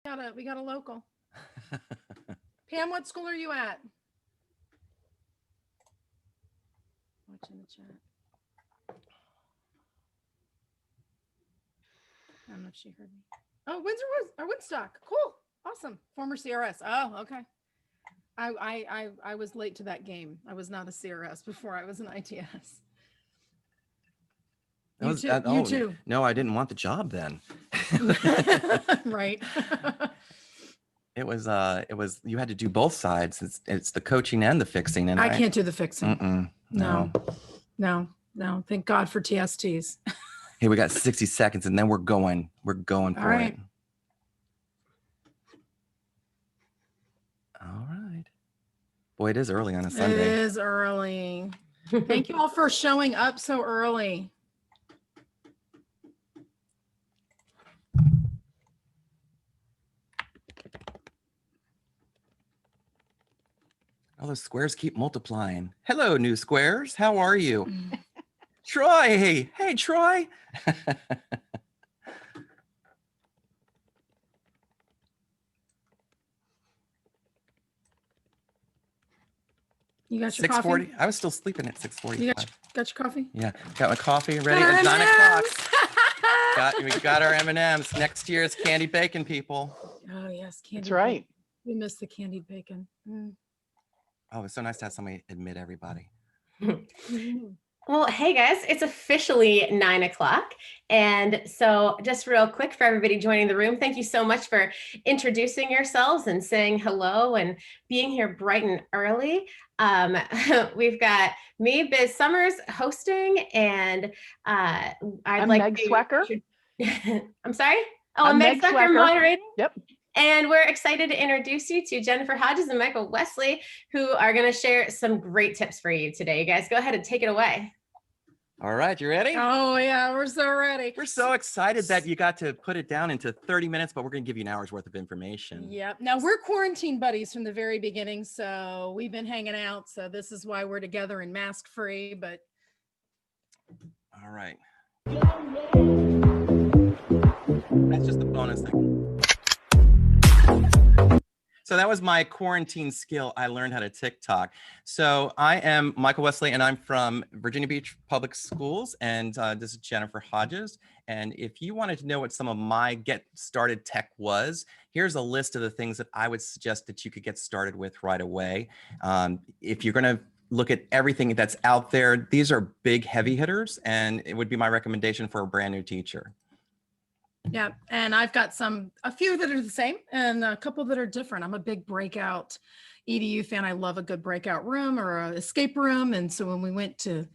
We got a local. Pam, what school are you at? Watching the chat. I don't know if she heard me. Oh, Windsor was or Woodstock. Cool. Awesome. Former CRS. Oh, okay. I was late to that game. I was not a CRS before I was an ITS. You too. No, I didn't want the job then. Right. It was you had to do both sides. It's the coaching and the fixing, and I can't do the fixing. No. Thank God for TSTs. Hey, we got 60 seconds, and then we're going for it. All right. Boy, it is early on a Sunday. It is early. Thank you all for showing up so early. All those squares keep multiplying. Hello, new squares. How are you? Troy. Hey, Troy. You got your coffee? 6:40. I was still sleeping at 6:45. You got your coffee? Yeah, got my coffee ready at 9 o'clock. We got our M&Ms. Next year is candied bacon, people. Oh, yes. Candied That's right. Bacon. We miss the candied bacon. Oh, it's so nice to have somebody admit everybody. Well, hey guys, it's officially 9 o'clock. And so just real quick for everybody joining the room, thank you so much for introducing yourselves and saying hello and being here bright and early. We've got me, Biz Summers, hosting, and I'm Meg Swecker. I'm sorry? Oh, I'm Meg Swecker moderating. Yep. And we're excited to introduce you to Jennifer Hodges and Michael Wesley, who are going to share some great tips for you today. You guys, go ahead and take it away. All right, you ready? Oh, yeah, we're so ready. We're so excited that you got to put it down into 30 minutes, but we're going to give you an hour's worth of information. Yep. Now, we're quarantine buddies from the very beginning, so we've been hanging out. So this is why we're together and mask-free, but... All right. That's just a bonus thing. So that was my quarantine skill. I learned how to TikTok. So I am Michael Wesley, and I'm from Virginia Beach Public Schools. And this is Jennifer Hodges. And if you wanted to know what some of my get started tech was, here's a list of the things that I would suggest that you could get started with right away. If you're going to look at everything that's out there, these are big heavy hitters, and it would be my recommendation for a brand new teacher. Yeah, and I've got a few that are the same and a couple that are different. I'm a big breakout EDU fan. I love a good breakout room or an escape room. And so when we went to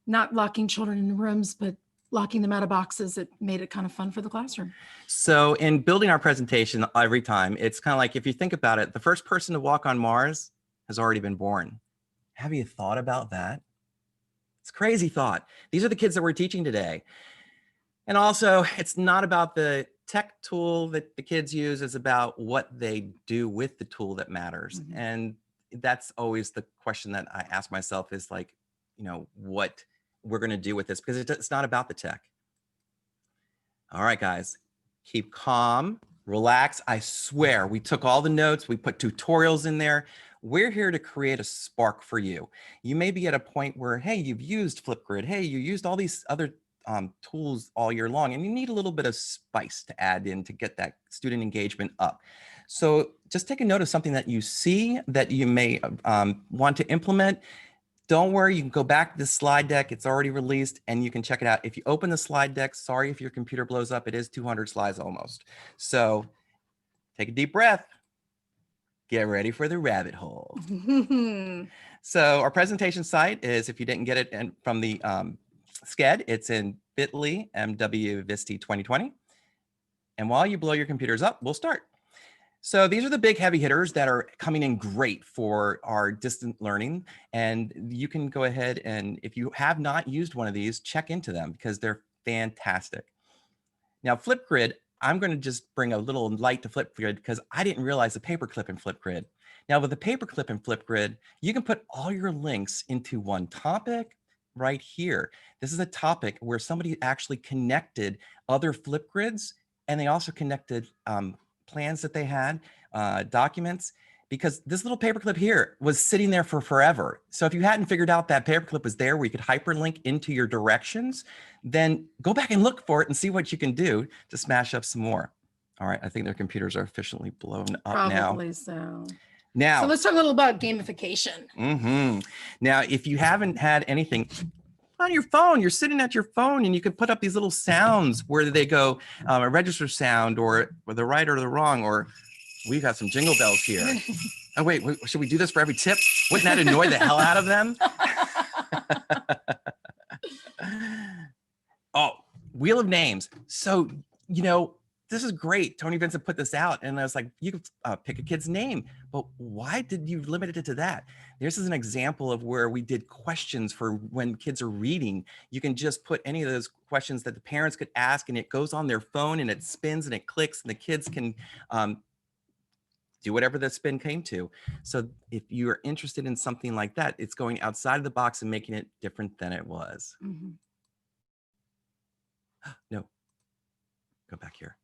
not locking children in rooms, but locking them out of boxes, it made it kind of fun for the classroom. So in building our presentation every time, it's kind of like, if you think about it, the first person to walk on Mars has already been born. Have you thought about that? It's a crazy thought. These are the kids that we're teaching today. And also, it's not about the tech tool that the kids use, it's about what they do with the tool that matters. Mm-hmm. And that's always the question that I ask myself is like, what we're going to do with this, because it's not about the tech. All right, guys, keep calm, relax. I swear, we took all the notes, we put tutorials in there. We're here to create a spark for you. You may be at a point where, hey, you've used Flipgrid. Hey, you used all these other tools all year long, and you need a little bit of spice to add in to get that student engagement up. So just take a note of something that you see that you may want to implement. Don't worry, you can go back to the slide deck. It's already released and you can check it out. If you open the slide deck, sorry if your computer blows up, it is 200 slides almost. So take a deep breath. Get ready for the rabbit hole. So our presentation site is, if you didn't get it from the SCED, it's in bit.ly MW VSTE 2020. And while you blow your computers up, we'll start. So these are the big heavy hitters that are coming in great for our distant learning. And you can go ahead and, if you have not used one of these, check into them because they're fantastic. Now, Flipgrid, I'm going to just bring a little light to Flipgrid because I didn't realize the paperclip in Flipgrid. Now, with the paperclip in Flipgrid, you can put all your links into one topic right here. This is a topic where somebody actually connected other Flipgrids, and they also connected plans that they had, documents, because this little paperclip here was sitting there for forever. So if you hadn't figured out that paperclip was there where you could hyperlink into your directions, then go back and look for it and see what you can do to smash up some more. All right, I think their computers are officially blown up now. Probably so. Now, So let's talk a little about gamification. Now, if you haven't had anything on your phone, you're sitting at your phone and you can put up these little sounds where they go a register sound or the right or the wrong, or we got some jingle bells here. Oh, wait, should we do this for every tip? Wouldn't that annoy the hell out of them? Oh, Wheel of Names. So, this is great. Tony Vincent put this out and I was like, you could pick a kid's name, but why did you limit it to that? This is an example of where we did questions for when kids are reading. You can just put any of those questions that the parents could ask and it goes on their phone and it spins and it clicks and the kids can do whatever the spin came to. So if you are interested in something like that, it's going outside of the box and making it different than it was. No, go back here.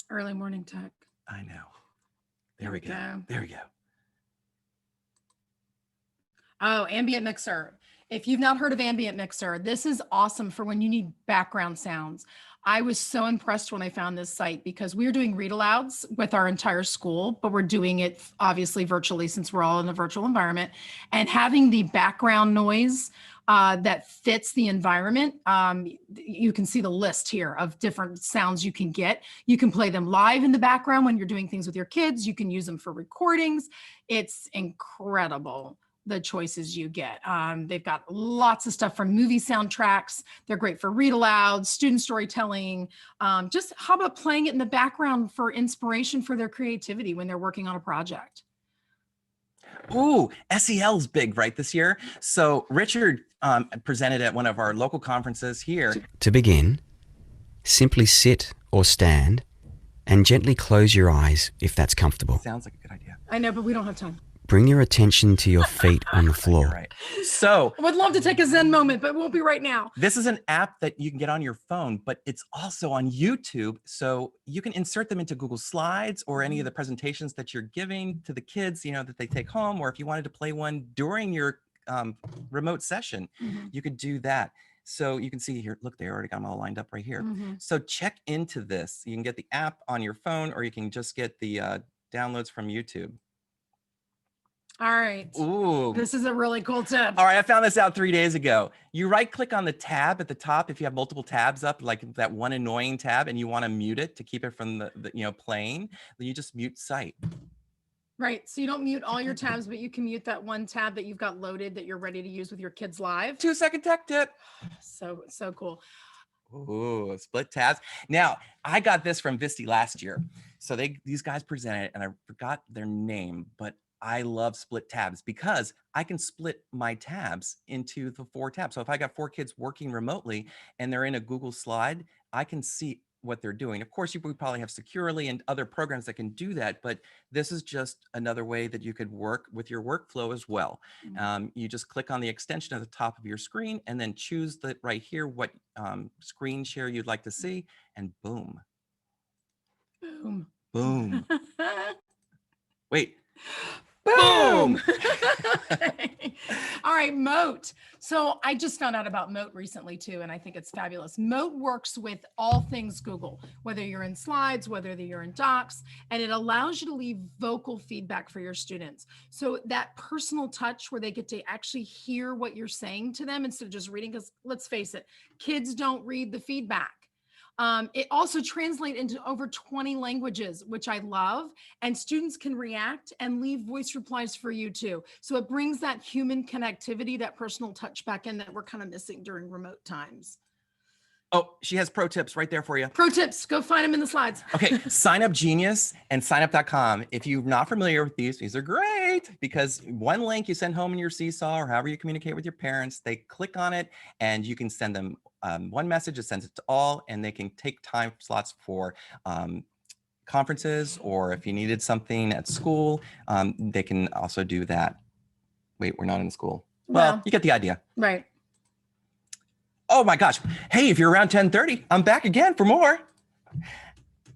Early morning tech. I know. There we go. There we go. Oh, ambient mixer. If you've not heard of ambient mixer, this is awesome for when you need background sounds. I was so impressed when I found this site because we were doing read alouds with our entire school, but we're doing it obviously virtually since we're all in a virtual environment, and having the background noise that fits the environment. You can see the list here of different sounds you can get. You can play them live in the background when you're doing things with your kids. You can use them for recordings. It's incredible, the choices you get. They've got lots of stuff from movie soundtracks. They're great for read aloud, student storytelling. Just how about playing it in the background for inspiration for their creativity when they're working on a project? Ooh, SEL's big, right, this year? So Richard presented at one of our local conferences here. To begin, simply sit or stand and gently close your eyes if that's comfortable. Sounds like a good idea. I know, but we don't have time. Bring your attention to your feet on the floor. You're right. So I would love to take a Zen moment, but it won't be right now. This is an app that you can get on your phone, but it's also on YouTube. So you can insert them into Google Slides or any of the presentations that you're giving to the kids, that they take home, or if you wanted to play one during your remote session, you could do that. So you can see here, look, they already got them all lined up right here. So check into this. You can get the app on your phone, or you can just get the downloads from YouTube. All right. Ooh. This is a really cool tip. All right, I found this out 3 days ago. You right click on the tab at the top if you have multiple tabs up, like that one annoying tab, and you want to mute it to keep it from the playing, then you just mute site. Right. So you don't mute all your tabs, but you can mute that one tab that you've got loaded that you're ready to use with your kids live. 2-second tech tip. So cool. Ooh, split tabs. Now, I got this from VSTE last year. So these guys presented, and I forgot their name, but I love split tabs because I can split my tabs into the 4 tabs. So if I got 4 kids working remotely and they're in a Google slide, I can see what they're doing. Of course, you would probably have Securely and other programs that can do that, but this is just another way that you could work with your workflow as well. You just click on the extension at the top of your screen and then choose right here what screen share you'd like to see, and boom. Boom. Boom. Wait. Boom. All right, Moat. So I just found out about Moat recently too, and I think it's fabulous. Moat works with all things Google, whether you're in slides, whether you're in docs, and it allows you to leave vocal feedback for your students. So that personal touch where they get to actually hear what you're saying to them instead of just reading, because let's face it, kids don't read the feedback. It also translates into over 20 languages, which I love, and students can react and leave voice replies for you too. So it brings that human connectivity, that personal touch back in that we're kind of missing during remote times. Oh, she has pro tips right there for you. Pro tips, go find them in the slides. Okay, Sign Up Genius and signup.com. If you're not familiar with these are great because one link you send home in your Seesaw or however you communicate with your parents, they click on it and you can send them one message, it sends it to all, and they can take time slots for conferences, or if you needed something at school, they can also do that. Wait, we're not in school. Well, you get the idea. Right. Oh my gosh. Hey, if you're around 10:30, I'm back again for more.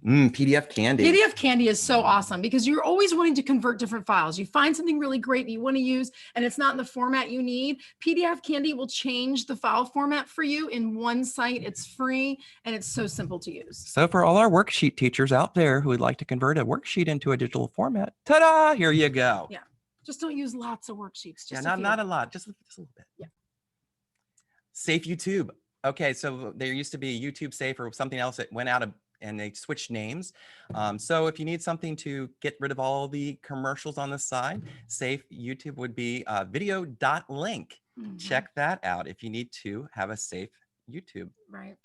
PDF Candy. PDF Candy is so awesome because you're always wanting to convert different files. You find something really great that you want to use and it's not in the format you need. PDF Candy will change the file format for you in one site. It's free and it's so simple to use. So for all our worksheet teachers out there who would like to convert a worksheet into a digital format, ta-da, here you go. Yeah. Just don't use lots of worksheets. Yeah, Just not a lot, just a little bit. Yeah. Safe YouTube. Okay, so there used to be YouTube Safe or something else that went out of, and they switched names. So if you need something to get rid of all the commercials on the side, Safe YouTube would be video.link. Check that out if you need to have a safe YouTube. Right.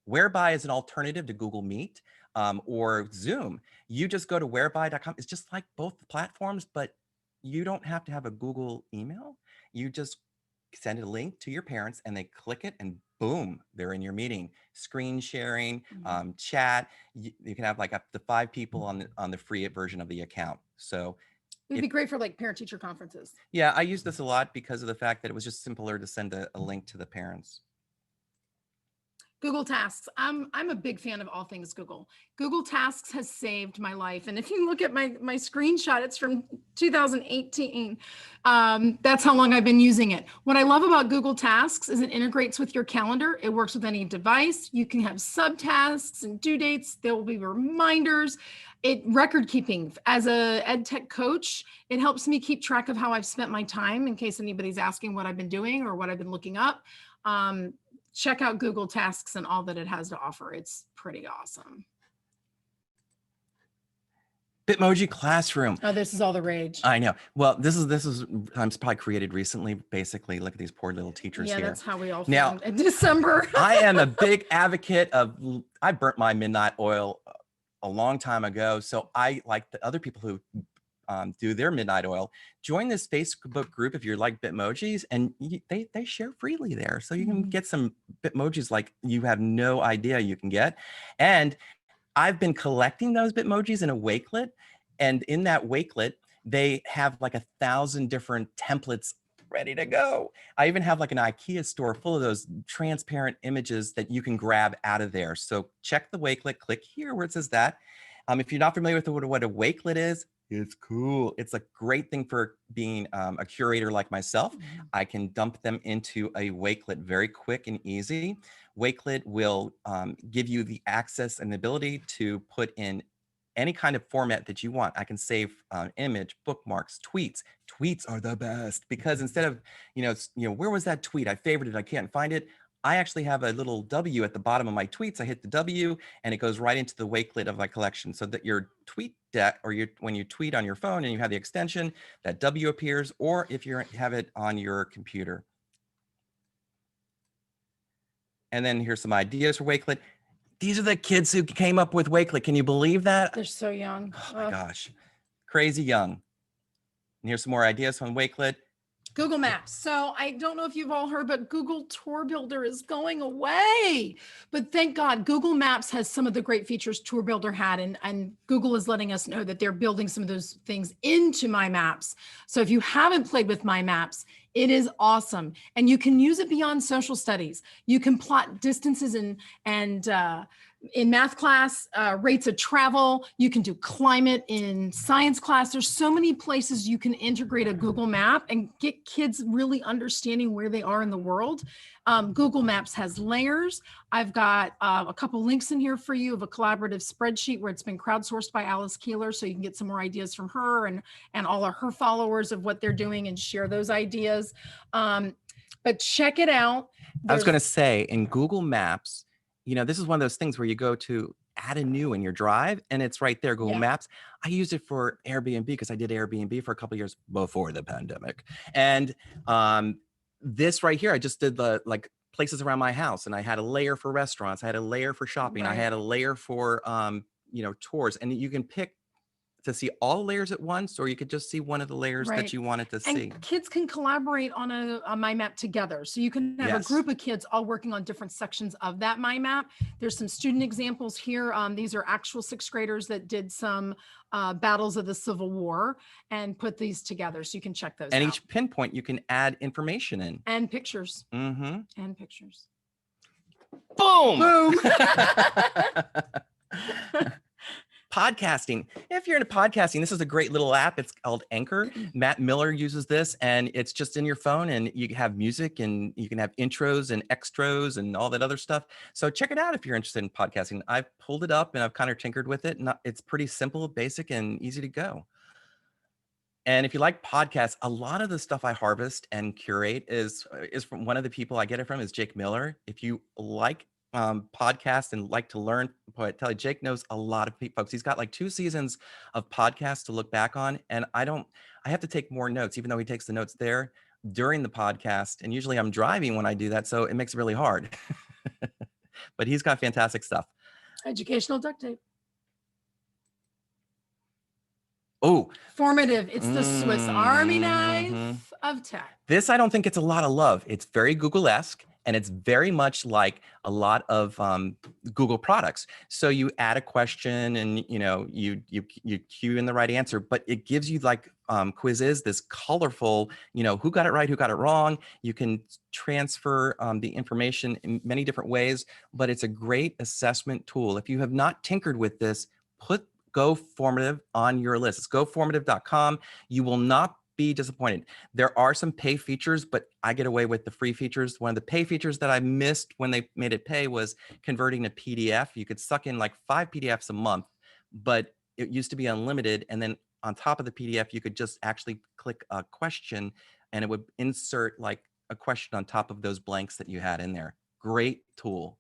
Whereby is an alternative to Google Meet or Zoom. You just go to whereby.com. It's just like both platforms, but you don't have to have a Google email. You just send a link to your parents and they click it and boom, they're in your meeting. Screen sharing, chat. You can have like up to 5 people on the free version of the account. So it would be great for like parent teacher conferences. Yeah, I use this a lot because of the fact that it was just simpler to send a link to the parents. Google Tasks. I'm a big fan of all things Google. Google Tasks has saved my life. And if you look at my screenshot, it's from 2018. That's how long I've been using it. What I love about Google Tasks is it integrates with your calendar. It works with any device. You can have subtasks and due dates. There will be reminders. Record keeping. As a ed tech coach, it helps me keep track of how I've spent my time in case anybody's asking what I've been doing or what I've been looking up. Check out Google Tasks and all that it has to offer. It's pretty awesome. Bitmoji Classroom. Oh, this is all the rage. I know. Well, this is probably created recently. Basically, look at these poor little teachers here. Yeah, that's how we all feel now, in December. I am a big advocate of, I burnt my midnight oil a long time ago. So I like the other people who do their midnight oil. Join this Facebook group if you're like Bitmojis, and they share freely there. So you can get some Bitmojis like you have no idea you can get. And I've been collecting those Bitmojis in a Wakelet. And in that Wakelet, they have like 1,000 different templates ready to go. I even have like an IKEA store full of those transparent images that you can grab out of there. So check the Wakelet, click here where it says that. If you're not familiar with what a Wakelet is, it's cool. It's a great thing for being a curator like myself. I can dump them into a Wakelet very quick and easy. Wakelet will give you the access and the ability to put in any kind of format that you want. I can save image, bookmarks, tweets. Tweets are the best because instead of, where was that tweet? I favorited it. I can't find it. I actually have a little W at the bottom of my tweets. I hit the W and it goes right into the Wakelet of my collection so that your tweet deck or when you tweet on your phone and you have the extension, that W appears, or if you have it on your computer. And then here's some ideas for Wakelet. These are the kids who came up with Wakelet. Can you believe that? They're so young. Oh my gosh, crazy young. And here's some more ideas on Wakelet. Google Maps. So I don't know if you've all heard, but Google Tour Builder is going away. But thank God, Google Maps has some of the great features Tour Builder had, and Google is letting us know that they're building some of those things into My Maps. So if you haven't played with My Maps, it is awesome. And you can use it beyond social studies. You can plot distances and in math class, rates of travel. You can do climate in science class. There's so many places you can integrate a Google map and get kids really understanding where they are in the world. Google Maps has layers. I've got a couple links in here for you of a collaborative spreadsheet where it's been crowdsourced by Alice Keeler, so you can get some more ideas from her and all of her followers of what they're doing and share those ideas. But check it out. I was going to say in Google Maps, this is one of those things where you go to add a new in your drive and it's right there, Google Maps. I used it for Airbnb because I did Airbnb for a couple of years before the pandemic. And this right here, I just did the places around my house, and I had a layer for restaurants. I had a layer for shopping. Right. I had a layer for, tours, and you can pick to see all layers at once, or you could just see one of the layers that you wanted to see. And kids can collaborate on a My Map together. So you can have a group of kids all working on different sections of that My Map. There's some student examples here. These are actual 6th graders that did some battles of the Civil War and put these together. So you can check those out. And each pinpoint, you can add information in. And pictures. And pictures. Boom! Boom! Podcasting. If you're into podcasting, this is a great little app. It's called Anchor. Matt Miller uses this, and it's just in your phone, and you can have music, and you can have intros and extras and all that other stuff. So check it out if you're interested in podcasting. I've pulled it up and I've kind of tinkered with it, and it's pretty simple, basic, and easy to go. And if you like podcasts, a lot of the stuff I harvest and curate is from one of the people I get it from is Jake Miller. If you like podcasts and like to learn, boy, I tell you, Jake knows a lot of folks. He's got like 2 seasons of podcasts to look back on, and I have to take more notes, even though he takes the notes there during the podcast. And usually I'm driving when I do that, so it makes it really hard. But he's got fantastic stuff. Educational duct tape. Oh, Formative. It's the Swiss Army knife of tech. This, I don't think it's a lot of love. It's very Google-esque, and it's very much like a lot of Google products. So you add a question, and you cue in the right answer, but it gives you like quizzes, this colorful, who got it right, who got it wrong. You can transfer the information in many different ways, but it's a great assessment tool. If you have not tinkered with this, put Go Formative on your list. It's goformative.com. You will not be disappointed. There are some pay features, but I get away with the free features. One of the pay features that I missed when they made it pay was converting a PDF. You could suck in like 5 PDFs a month, but it used to be unlimited. And then on top of the PDF, you could just actually click a question, and it would insert like a question on top of those blanks that you had in there. Great tool.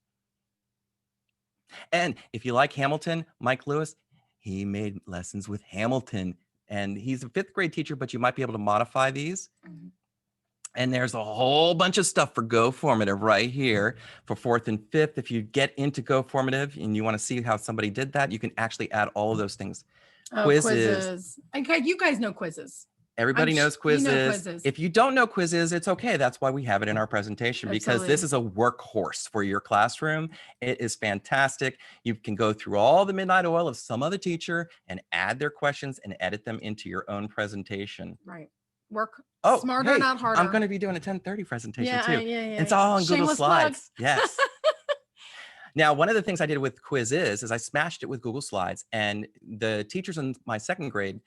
And if you like Hamilton, Mike Lewis, he made lessons with Hamilton, and he's a 5th grade teacher, but you might be able to modify these. And there's a whole bunch of stuff for Go Formative right here for 4th and 5th. If you get into Go Formative and you want to see how somebody did that, you can actually add all of those things. Oh, quizzes. Okay, you guys know quizzes. Everybody knows quizzes. You know quizzes. If you don't know quizzes, it's okay. That's why we have it in our presentation, because this is a workhorse for your classroom. It is fantastic. You can go through all the midnight oil of some other teacher and add their questions and edit them into your own presentation. Right. Work smarter, not harder. I'm going to be doing a 10:30 presentation too. Yeah. It's all on Google Shameless Slides. Yes. Now, one of the things I did with quizzes is I smashed it with Google Slides, and the teachers in my 2nd grade,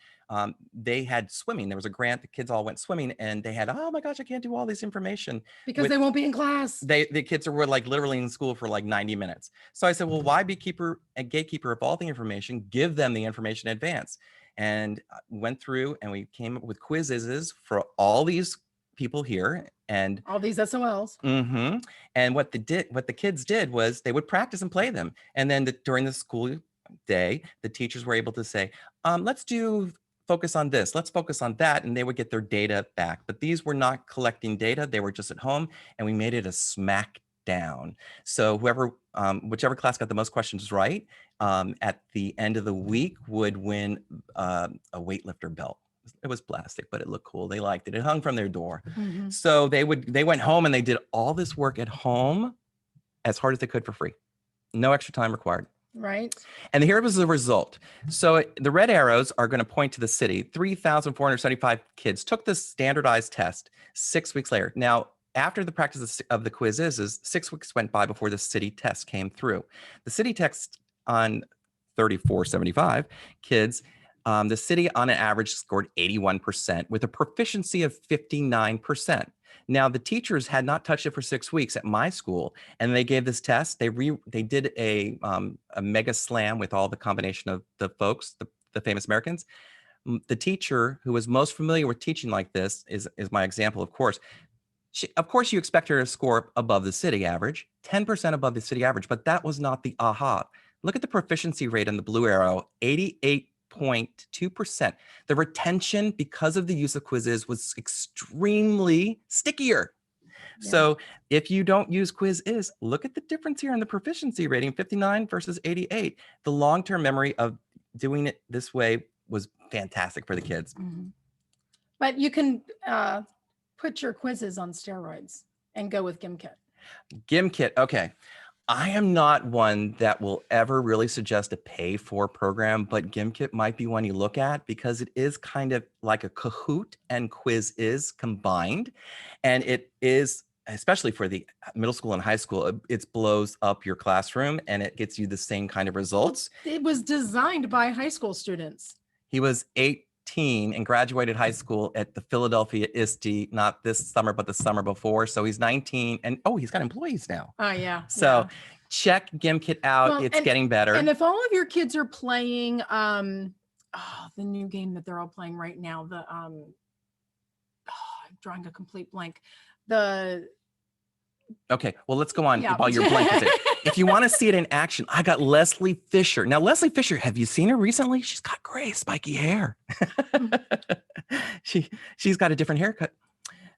they had swimming. There was a grant. The kids all went swimming, and they had, oh my gosh, I can't do all this information. Because they won't be in class. The kids were like literally in school for like 90 minutes. So I said, well, why be gatekeeper of all the information? Give them the information in advance. And went through, and we came up with quizzes for all these people here, and all these SOLs. And what the kids did was they would practice and play them, and then during the school day, the teachers were able to say, let's focus on this, let's focus on that, and they would get their data back. But these were not collecting data; they were just at home, and we made it a smackdown. So whichever class got the most questions right at the end of the week would win a weightlifter belt. It was plastic, but it looked cool. They liked it. It hung from their door. So they went home and they did all this work at home as hard as they could for free. No extra time required. Right. And here was the result. So the red arrows are going to point to the city. 3,475 kids took this standardized test 6 weeks later. Now, after the practice of the quizzes, 6 weeks went by before the city test came through. The city test on 3,475 kids, the city on an average scored 81% with a proficiency of 59%. Now, the teachers had not touched it for 6 weeks at my school, and they gave this test. They did a mega slam with all the combination of the folks, the famous Americans. The teacher who was most familiar with teaching like this is my example, of course. Of course, you expect her to score above the city average, 10% above the city average, but that was not the aha. Look at the proficiency rate in the blue arrow, 88.2%. The retention, because of the use of quizzes, was extremely stickier. Yeah. So if you don't use quizzes, look at the difference here in the proficiency rating, 59 versus 88. The long-term memory of doing it this way was fantastic for the kids. But you can put your quizzes on steroids and go with GimKit. GimKit, okay. I am not one that will ever really suggest a pay-for program, but GimKit might be one you look at because it is kind of like a Kahoot and Quiz is combined, and it is especially for the middle school and high school, it blows up your classroom and it gets you the same kind of results. It was designed by high school students. He was 18 and graduated high school at the Philadelphia ISTE, not this summer, but the summer before. So he's 19 and he's got employees now. Oh yeah. So check GimKit out. Well, It's getting better. And if all of your kids are playing the new game that they're all playing right now, I'm drawing a complete blank. Okay, well, let's go on Yeah. while you're blanking. If you want to see it in action, I got Leslie Fisher. Now, Leslie Fisher, have you seen her recently? She's got gray, spiky hair. She's got a different haircut.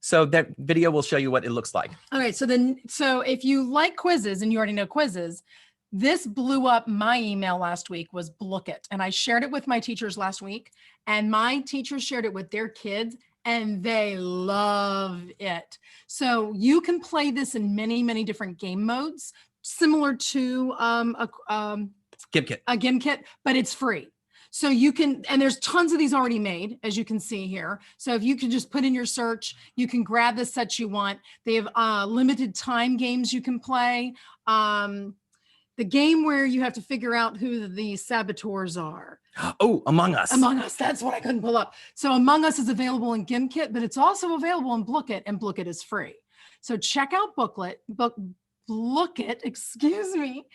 So that video will show you what it looks like. All right. So if you like quizzes and you already know quizzes, this blew up my email last week was Blookit. And I shared it with my teachers last week, and my teachers shared it with their kids, and they love it. So you can play this in many, many different game modes, similar to GimKit. a GimKit, but it's free. So you can, and there's tons of these already made, as you can see here. So if you can just put in your search, you can grab the sets you want. They have limited time games you can play. The game where you have to figure out who the saboteurs are. Oh, Among Us. Among Us, that's what I couldn't pull up. So Among Us is available in GimKit, but it's also available in Blookit, and Blookit is free. So check out Blookit, excuse me,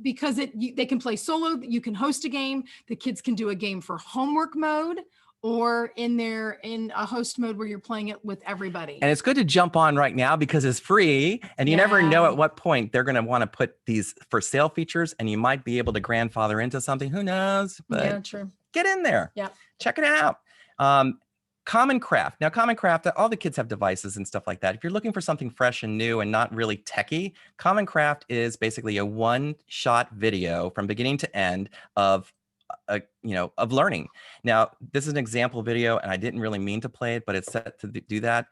because they can play solo, you can host a game, the kids can do a game for homework mode, or in a host mode where you're playing it with everybody. And it's good to jump on right now because it's free, and you never know at what point they're going to want to put these for sale features, and you might be able to grandfather into something. Who knows? But yeah, true. Get in there. Yeah. Check it out. Common Craft. Now, Common Craft, all the kids have devices and stuff like that. If you're looking for something fresh and new and not really techie, Common Craft is basically a one-shot video from beginning to end of learning. Now, this is an example video, and I didn't really mean to play it, but it's set to do that.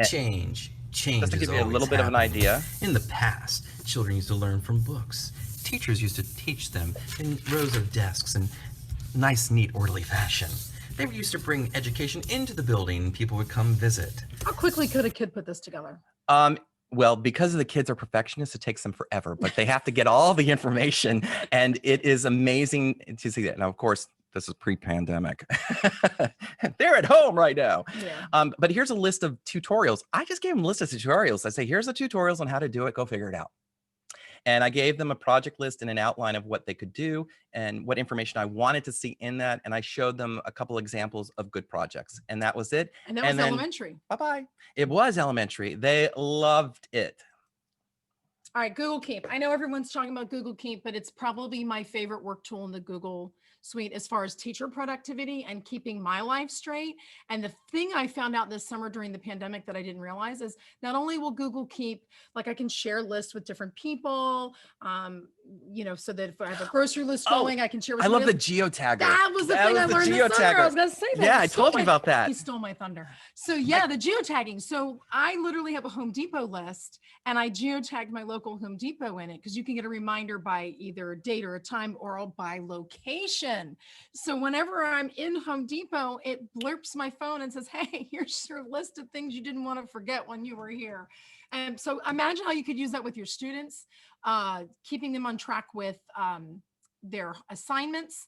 Change Just to give you a little bit of an happening. idea. In the past, children used to learn from books. Teachers used to teach them in rows of desks in nice, neat, orderly fashion. They used to bring education into the building. People would come visit. How quickly could a kid put this together? Well, because the kids are perfectionists, it takes them forever, but they have to get all the information, and it is amazing to see that. Now, of course, this is pre-pandemic. They're at home right now. Yeah. But here's a list of tutorials. I just gave them a list of tutorials. I say, here's the tutorials on how to do it. Go figure it out. And I gave them a project list and an outline of what they could do and what information I wanted to see in that. And I showed them a couple examples of good projects. And that was it. And that was elementary. Bye-bye. It was elementary. They loved it. All right, Google Keep. I know everyone's talking about Google Keep, but it's probably my favorite work tool in the Google suite as far as teacher productivity and keeping my life straight. And the thing I found out this summer during the pandemic that I didn't realize is not only will Google Keep, like I can share lists with different people, so that if I have a grocery list going, I can share with I love the somebody geotagger. That was the thing I learned this summer. I was going to say that. Yeah, He I stole told you about that. He stole my thunder. So yeah, the geotagging. So I literally have a Home Depot list, and I geotagged my local Home Depot in it because you can get a reminder by either a date or a time or by location. So whenever I'm in Home Depot, it blurps my phone and says, hey, here's your list of things you didn't want to forget when you were here. And so imagine how you could use that with your students, keeping them on track with their assignments.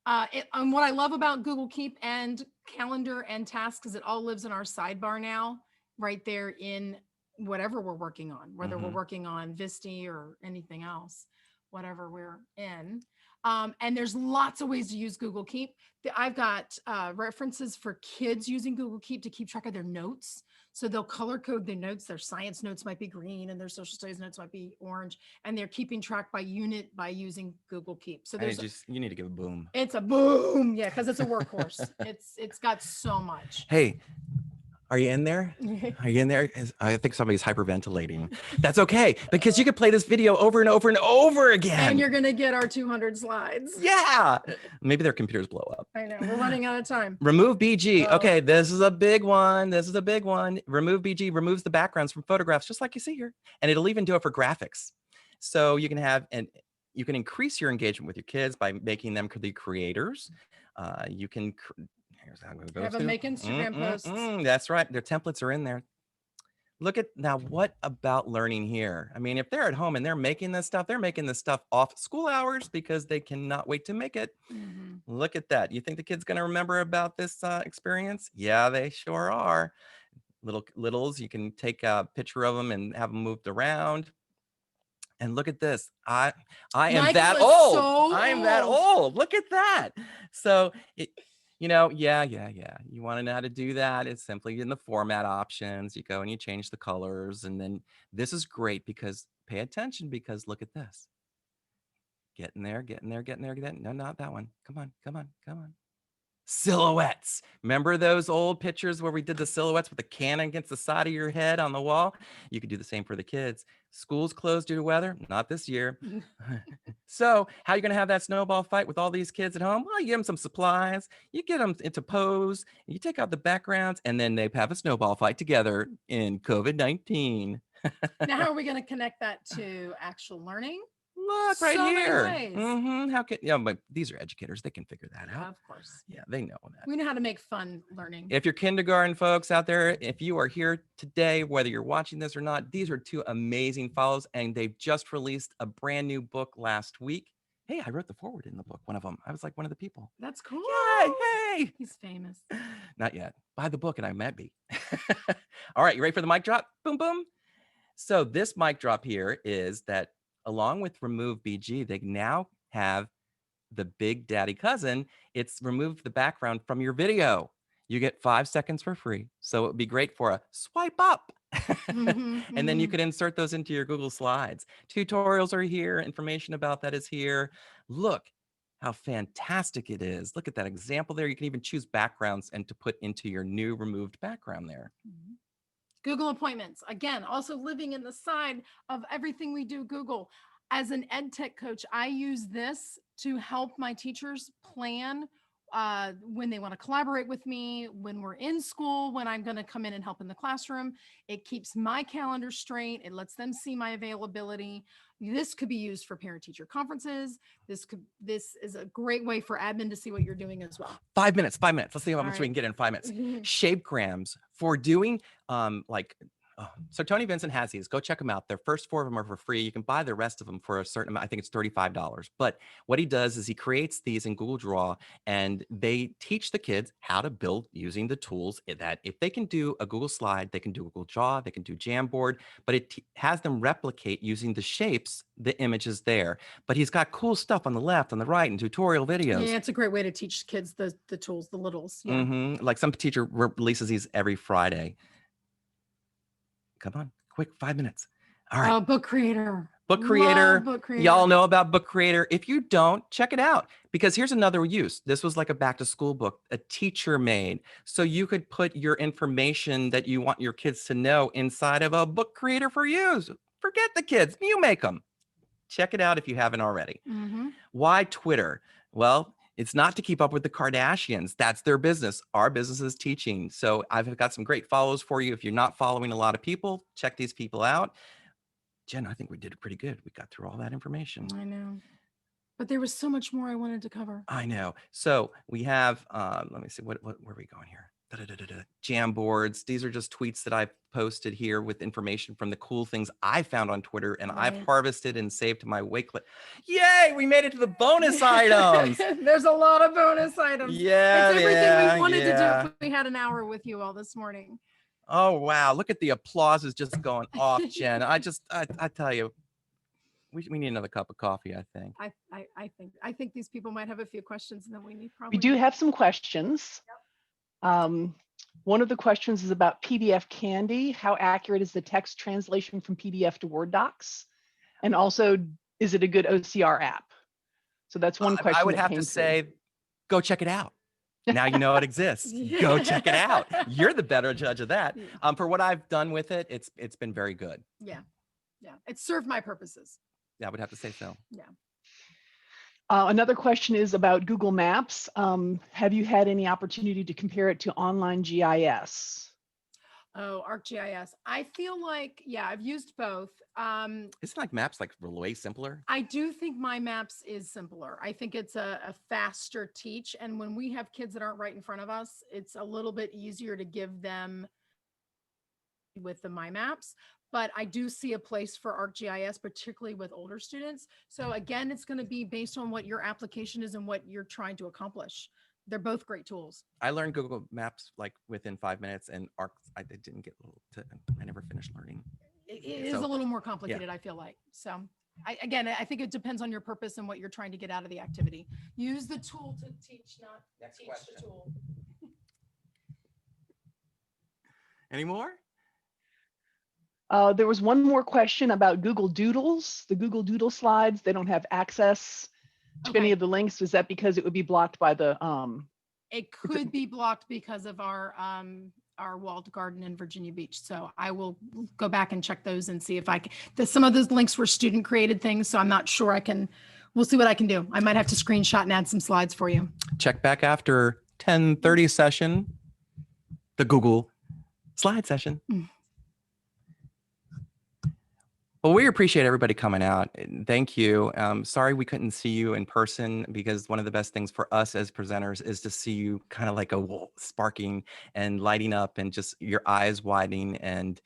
And what I love about Google Keep and Calendar and Tasks is it all lives in our sidebar now, right there in whatever we're working on, whether we're working on VSTE or anything else, whatever we're in. And there's lots of ways to use Google Keep. I've got references for kids using Google Keep to keep track of their notes. So they'll color code their notes. Their science notes might be green and their social studies notes might be orange. And they're keeping track by unit by using Google Keep. So You need to give a boom. It's a boom. Yeah, because it's a workhorse. It's got so much. Hey, are you in there? Are you in there? I think somebody's hyperventilating. That's okay, because you can play this video over and over and over again. And you're going to get our 200 slides. Yeah. Maybe their computers blow up. I know. We're running out of time. Remove BG. Oh. Okay, this is a big one. Remove BG removes the backgrounds from photographs, just like you see here. And it'll even do it for graphics. So you can you can increase your engagement with your kids by making them the creators. Here's how I'm going to go Have them make Instagram posts. That's right. Their templates are in there. Look at now, what about learning here? I mean, if they're at home and they're making this stuff, they're making this stuff off school hours because they cannot wait to make it. Mhm. Look at that. You think the kid's going to remember about this experience? Yeah, they sure are. Littles, you can take a picture of them and have them moved around. And look at this. I am Michael that is old. so I am that old. old. Look at that. So yeah. You want to know how to do that? It's simply in the format options. You go and you change the colors. And then this is great because pay attention, because look at this. Getting there. No, not that one. Come on. Silhouettes. Remember those old pictures where we did the silhouettes with the cannon against the side of your head on the wall? You could do the same for the kids. School's closed due to weather? Not this year. So how are you going to have that snowball fight with all these kids at home? Well, you give them some supplies, you get them into pose, you take out the backgrounds, and then they have a snowball fight together in COVID-19. Now, how are we going to connect that to actual learning? Look right So many here. ways. How can but these are educators. They can figure that out. Of course. Yeah, they know that. We know how to make fun learning. If you're kindergarten folks out there, if you are here today, whether you're watching this or not, these are two amazing follows, and they've just released a brand new book last week. Hey, I wrote the foreword in the book, one of them. I was like one of the people. That's cool. Yay, hey. He's famous. Not yet. Buy the book and I might be. All right, you ready for the mic drop? Boom, boom. So this mic drop here is that along with Remove BG, they now have the Big Daddy Cousin. It's removed the background from your video. You get 5 seconds for free. So it would be great for a swipe up. And then you could insert those into your Google Slides. Tutorials are here. Information about that is here. Look how fantastic it is. Look at that example there. You can even choose backgrounds and to put into your new removed background there. Google appointments. Again, also living in the side of everything we do Google. As an ed tech coach, I use this to help my teachers plan when they want to collaborate with me, when we're in school, when I'm going to come in and help in the classroom. It keeps my calendar straight. It lets them see my availability. This could be used for parent-teacher conferences. This is a great way for admin to see what you're doing as well. 5 minutes. Let's see how much right. we can get in 5 minutes. Shapegrams for doing so Tony Vincent has these. Go check them out. Their first 4 of them are for free. You can buy the rest of them for a certain amount. I think it's $35. But what he does is he creates these in Google Draw, and they teach the kids how to build using the tools that if they can do a Google Slide, they can do a Google Draw, they can do Jamboard, but it has them replicate using the shapes, the images there. But he's got cool stuff on the left, on the right, and tutorial videos. Yeah, it's a great way to teach kids the tools, the littles. Yeah. Like some teacher releases these every Friday. Come on, quick, 5 minutes. All right. Book Creator. Book Creator. Book Creator. Y'all know about Book Creator. If you don't, check it out, because here's another use. This was like a back to school book a teacher made. So you could put your information that you want your kids to know inside of a Book Creator for you. Forget the kids, you make them. Check it out if you haven't already. Why Twitter? Well, it's not to keep up with the Kardashians. That's their business. Our business is teaching. So I've got some great follows for you. If you're not following a lot of people, check these people out. Jen, I think we did pretty good. We got through all that information. I know. But there was so much more I wanted to cover. I know. So we have, let me see, where are we going here? Jamboards. These are just tweets that I've posted here with information from the cool things I found on Twitter, and I've harvested and saved to my Wakelet. Yay, we made it to the bonus items. There's a lot of bonus items. Yeah, it's everything we wanted to do if we had an hour with you all this morning. Oh, wow. Look at the applause is just going off, Jen. I tell you, we need another cup of coffee, I think. I think these people might have a few questions, and then we need probably. We do have some questions. Yep. One of the questions is about PDF Candy. How accurate is the text translation from PDF to Word docs? And also, is it a good OCR app? So that's one question. I would have to say, go check it out. Now you know it exists. Go check it out. You're the better judge of that. For what I've done with it, it's been very good. Yeah. It served my purposes. Yeah, I would have to say so. Yeah. Another question is about Google Maps. Have you had any opportunity to compare it to online GIS? Oh, ArcGIS. I feel like, yeah, I've used both. Isn't like maps like way simpler? I do think My Maps is simpler. I think it's a faster teach. And when we have kids that aren't right in front of us, it's a little bit easier to give them with the My Maps. But I do see a place for ArcGIS, particularly with older students. So again, it's going to be based on what your application is and what you're trying to accomplish. They're both great tools. I learned Google Maps like within 5 minutes, and Arc I didn't get to. I never finished learning. It is So, a little more complicated, I feel like. So I think it depends on your purpose and what you're trying to get out of the activity. Use the tool to teach, not Next teach question. the tool. Any more? There was one more question about Google Doodles. The Google Doodle slides, they don't have access to any Okay. of the links. Is that because it would be blocked by the It could be blocked because of our walled garden in Virginia Beach. So I will go back and check those and see if I can. Some of those links were student created things, so I'm not sure I can. We'll see what I can do. I might have to screenshot and add some slides for you. Check back after 10:30 session, the Google slide session. Well, we appreciate everybody coming out. Thank you. Sorry we couldn't see you in person, because one of the best things for us as presenters is to see you kind of like a sparking and lighting up and just your eyes widening. And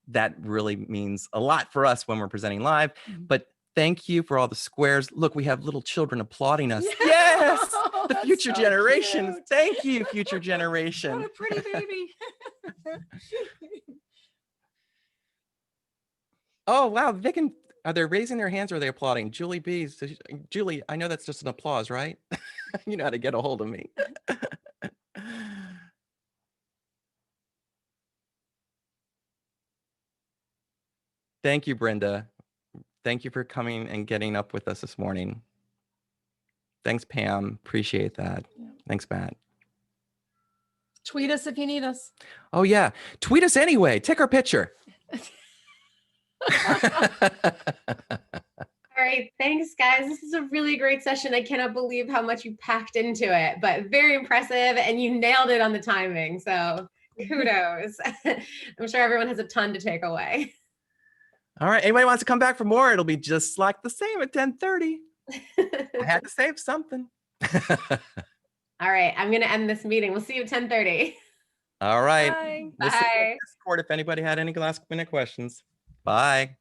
that really means a lot for us when we're presenting live. But thank you for all the squares. Look, we have little children applauding us. Yeah. Yes, Oh, the that's future so generations. cute. Thank you, future generation. What a pretty baby. Oh, wow. They can, are they raising their hands or are they applauding? Julie B. Julie, I know that's just an applause, right? You know how to get a hold of me. Thank you, Brenda. Thank you for coming and getting up with us this morning. Thanks, Pam. Appreciate that. Yeah. Thanks, Matt. Tweet us if you need us. Oh, yeah. Tweet us anyway. Take our picture. All right, thanks guys. This is a really great session. I cannot believe how much you packed into it, but very impressive, and you nailed it on the timing. So kudos. I'm sure everyone has a ton to take away. All right. Anybody wants to come back for more? It'll be just like the same at 10:30. I had to save something. All right, I'm going to end this meeting. We'll see you at 10:30. All right. Bye. We'll see you Bye. in Discord if anybody had any last minute questions. Bye.